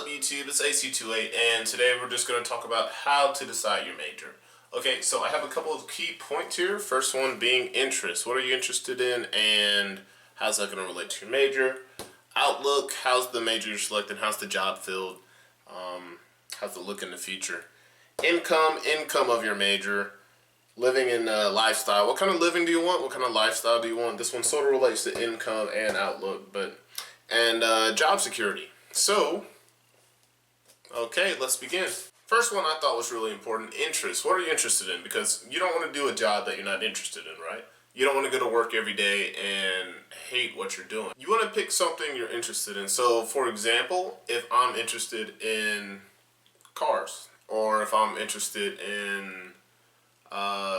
YouTube? It's AC28, and today we're just going to talk about how to decide your major. Okay, so I have a couple of key points here. First one being interest. What are you interested in, and how's that going to relate to your major? Outlook. How's the major you're selecting? How's the job field? How's it look in the future? Income of your major. Living in lifestyle. What kind of living do you want? What kind of lifestyle do you want? This one sort of relates to income and outlook, and job security. So, okay, let's begin. First one I thought was really important, interest. What are you interested in? Because you don't want to do a job that you're not interested in, right? You don't want to go to work every day and hate what you're doing. You want to pick something you're interested in. So, for example, if I'm interested in cars, or if I'm interested in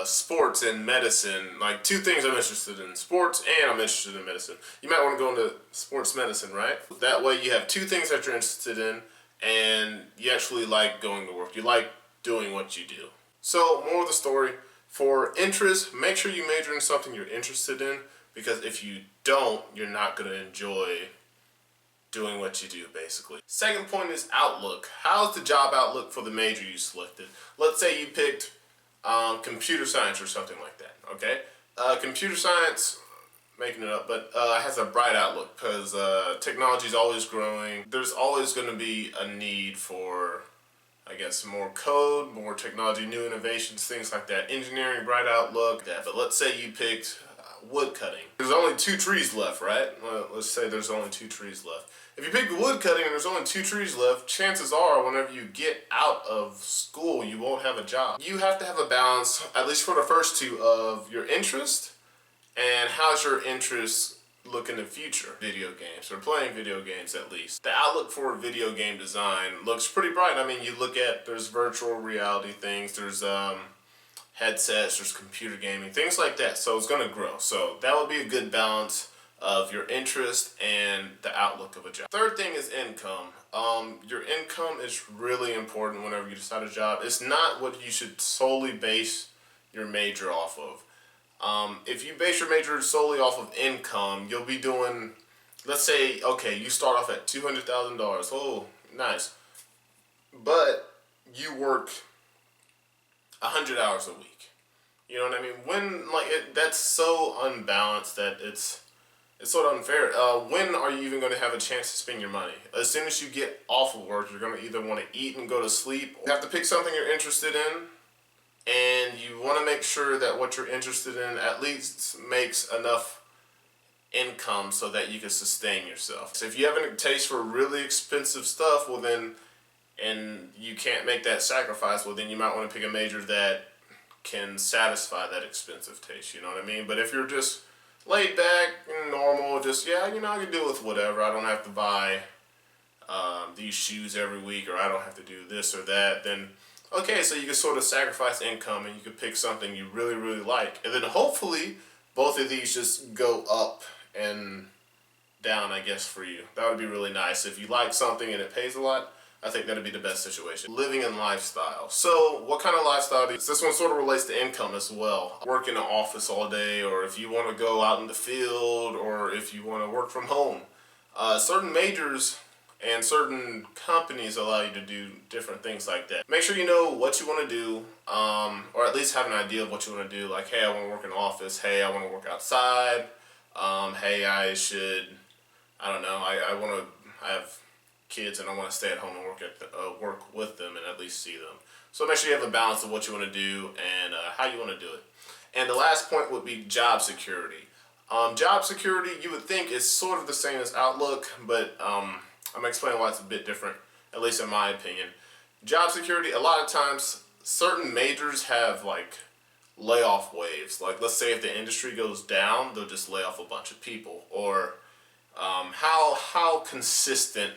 sports and medicine, like two things I'm interested in, sports and I'm interested in medicine. You might want to go into sports medicine, right? That way you have two things that you're interested in and you actually like going to work. You like doing what you do. So, more of the story, for interest, make sure you major in something you're interested in, because if you don't, you're not going to enjoy doing what you do, basically. Second point is outlook. How's the job outlook for the major you selected? Let's say you picked computer science or something like that, okay? Computer science, making it up, but has a bright outlook because technology is always growing. There's always going to be a need for, I guess, more code, more technology, new innovations, things like that. Engineering, bright outlook, that. But let's say you picked wood cutting. There's only 2 trees left, right? Well, let's say there's only 2 trees left. If you pick wood cutting and there's only 2 trees left, chances are whenever you get out of school, you won't have a job. You have to have a balance, at least for the first 2, of your interest and how's your interest look in the future. Video games, or playing video games at least. The outlook for video game design looks pretty bright. I mean, you look at, there's virtual reality things, there's headsets, there's computer gaming, things like that. So it's going to grow. So that would be a good balance of your interest and the outlook of a job. Third thing is income. Your income is really important whenever you decide a job. It's not what you should solely base your major off of. If you base your major solely off of income, you'll be doing, let's say, okay, you start off at $200,000. Oh, nice. But you work 100 hours a week. You know what I mean? When, that's so unbalanced that it's sort of unfair. When are you even going to have a chance to spend your money? As soon as you get off of work, you're going to either want to eat and go to sleep. You have to pick something you're interested in, and you want to make sure that what you're interested in at least makes enough income so that you can sustain yourself. So if you have a taste for really expensive stuff, well then, and you can't make that sacrifice, well then you might want to pick a major that can satisfy that expensive taste, you know what I mean? But if you're just laid back and normal, just, yeah, you know, I can deal with whatever. I don't have to buy these shoes every week, or I don't have to do this or that, then okay, so you can sort of sacrifice income and you can pick something you really, really like. And then hopefully both of these just go up and down, I guess, for you. That would be really nice. If you like something and it pays a lot, I think that'd be the best situation. Living and lifestyle. So what kind of lifestyle do you... This one sort of relates to income as well. Work in an office all day, or if you want to go out in the field, or if you want to work from home. Certain majors and certain companies allow you to do different things like that. Make sure you know what you want to do, or at least have an idea of what you want to do. Like, hey, I want to work in an office. Hey, I want to work outside. Hey, I should... I don't know. I have kids and I want to stay at home and work with them and at least see them. So make sure you have a balance of what you want to do and how you want to do it. And the last point would be job security. Job security, you would think, is sort of the same as outlook, but I'm going to explain why it's a bit different, at least in my opinion. Job security, a lot of times, certain majors have like layoff waves. Like, let's say if the industry goes down, they'll just lay off a bunch of people. Or how consistent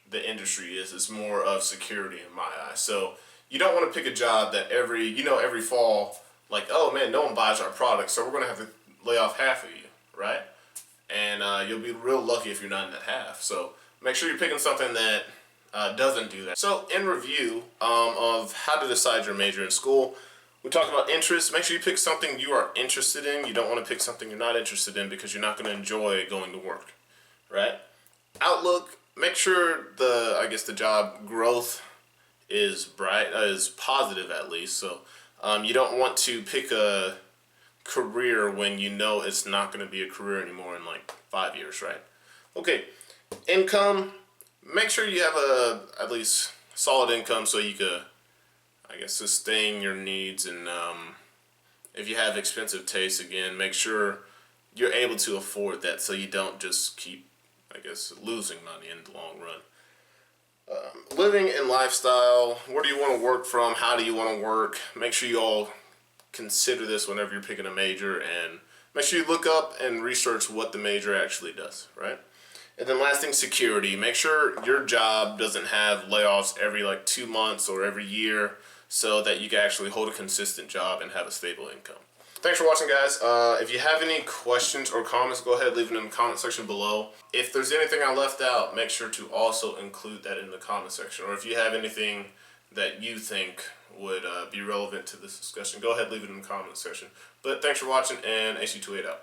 the industry is more of security in my eyes. So you don't want to pick a job that every fall, like, oh man, no one buys our product, so we're going to have to lay off half of you, right? And you'll be real lucky if you're not in that half. So make sure you're picking something that doesn't do that. So in review of how to decide your major in school, we talked about interest. Make sure you pick something you are interested in. You don't want to pick something you're not interested in because you're not going to enjoy going to work, right? Outlook, make sure the job growth is is positive at least. So you don't want to pick a career when you know it's not going to be a career anymore in like 5 years, right? Okay, income. Make sure you have at least solid income so you could, sustain your needs. And if you have expensive tastes, again, make sure you're able to afford that so you don't just keep, losing money in the long run. Living and lifestyle. Where do you want to work from? How do you want to work? Make sure you all consider this whenever you're picking a major, and make sure you look up and research what the major actually does, right? And then last thing, security. Make sure your job doesn't have layoffs every like 2 months or every year, so that you can actually hold a consistent job and have a stable income. Thanks for watching, guys. If you have any questions or comments, go ahead, leave it in the comment section below. If there's anything I left out, make sure to also include that in the comment section. Or if you have anything that you think would be relevant to this discussion, go ahead, leave it in the comment section. But thanks for watching, and AC28 out.